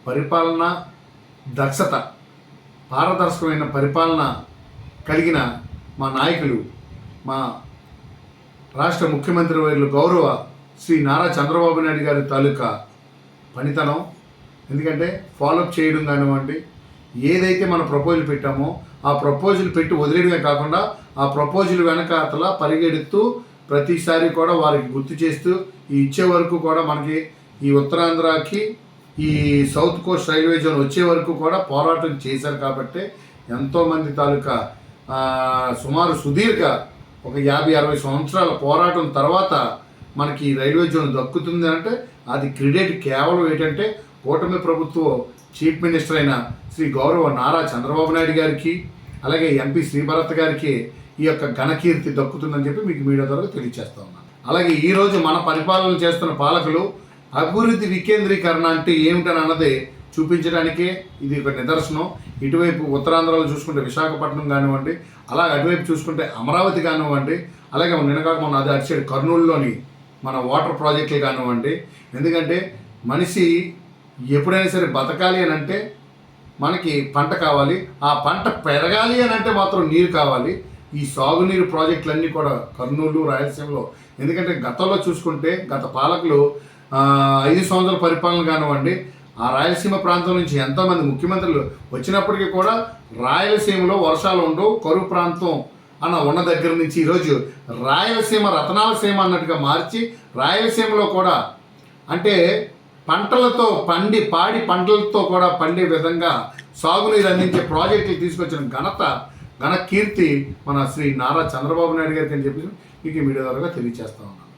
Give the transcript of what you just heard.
పరిపాలన దక్షత, పారదర్శకమైన పరిపాలన కలిగిన మా నాయకులు, మా రాష్ట్ర ముఖ్యమంత్రి వర్యులు గౌరవ శ్రీ నారా చంద్రబాబు నాయుడు గారి తాలూకా పనితనం. ఎందుకంటే ఫాలోఅప్ చేయడం కానివ్వండి, ఏదైతే మనం ప్రపోజల్ పెట్టామో ఆ ప్రపోజల్ పెట్టి వదిలేయడమే కాకుండా ఆ ప్రపోజల్ వెనకాతల పరిగెడుతూ ప్రతిసారి కూడా వారికి గుర్తు చేస్తూ ఇచ్చే వరకు కూడా మనకి ఈ ఉత్తరాంధ్రకి ఈ సౌత్ కోస్ట్ రైల్వే జోన్ వచ్చే వరకు కూడా పోరాటం చేశారు. కాబట్టి ఎంతోమంది తాలూకా సుమారు సుదీర్ఘ ఒక 50-60 సంవత్సరాల పోరాటం తర్వాత మనకి ఈ రైల్వే జోన్ దక్కుతుంది అంటే అది క్రెడిట్ కేవలం ఏంటంటే కూటమి ప్రభుత్వం చీఫ్ మినిస్టర్ అయిన శ్రీ గౌరవ నారా చంద్రబాబు నాయుడు గారికి, అలాగే ఎంపీ శ్రీభరత్ గారికి ఈ యొక్క ఘనకీర్తి దక్కుతుందని చెప్పి మీకు మీడియా ద్వారా తెలియజేస్తా ఉన్నాను. అలాగే ఈరోజు మన పరిపాలన చేస్తున్న పాలకులు అభివృద్ధి వికేంద్రీకరణ అంటే ఏమిటని అన్నది చూపించడానికే ఇది ఒక నిదర్శనం. ఇటువైపు ఉత్తరాంధ్రలో చూసుకుంటే విశాఖపట్నం కానివ్వండి, అలాగే అటువైపు చూసుకుంటే అమరావతి కానివ్వండి, అలాగే నిన్నగాక మన అది అటు సైడ్ కర్నూలులోని మన వాటర్ ప్రాజెక్టులు కానివ్వండి. ఎందుకంటే మనిషి ఎప్పుడైనా సరే బతకాలి అని అంటే మనకి పంట కావాలి, ఆ పంట పెరగాలి అని అంటే మాత్రం నీరు కావాలి. ఈ సాగునీరు ప్రాజెక్టులన్నీ కూడా కర్నూలు, రాయలసీమలో, ఎందుకంటే గతంలో చూసుకుంటే గత పాలకులు 5 సంవత్సరాల పరిపాలన కానివ్వండి, ఆ రాయలసీమ ప్రాంతం నుంచి ఎంతోమంది ముఖ్యమంత్రులు వచ్చినప్పటికీ కూడా రాయలసీమలో వర్షాలు ఉండవు, కరువు ప్రాంతం అన్న ఉన్న దగ్గర నుంచి ఈరోజు రాయలసీమ రతనాల సీమ అన్నట్టుగా మార్చి రాయలసీమలో కూడా అంటే పంటలతో పాడి పంటలతో కూడా పండే విధంగా సాగునీరు అందించే ప్రాజెక్టులు తీసుకొచ్చిన ఘన కీర్తి మన శ్రీ నారా చంద్రబాబు నాయుడు గారికి అని చెప్పి మీకు మీడియా ద్వారా తెలియజేస్తా ఉన్నాను.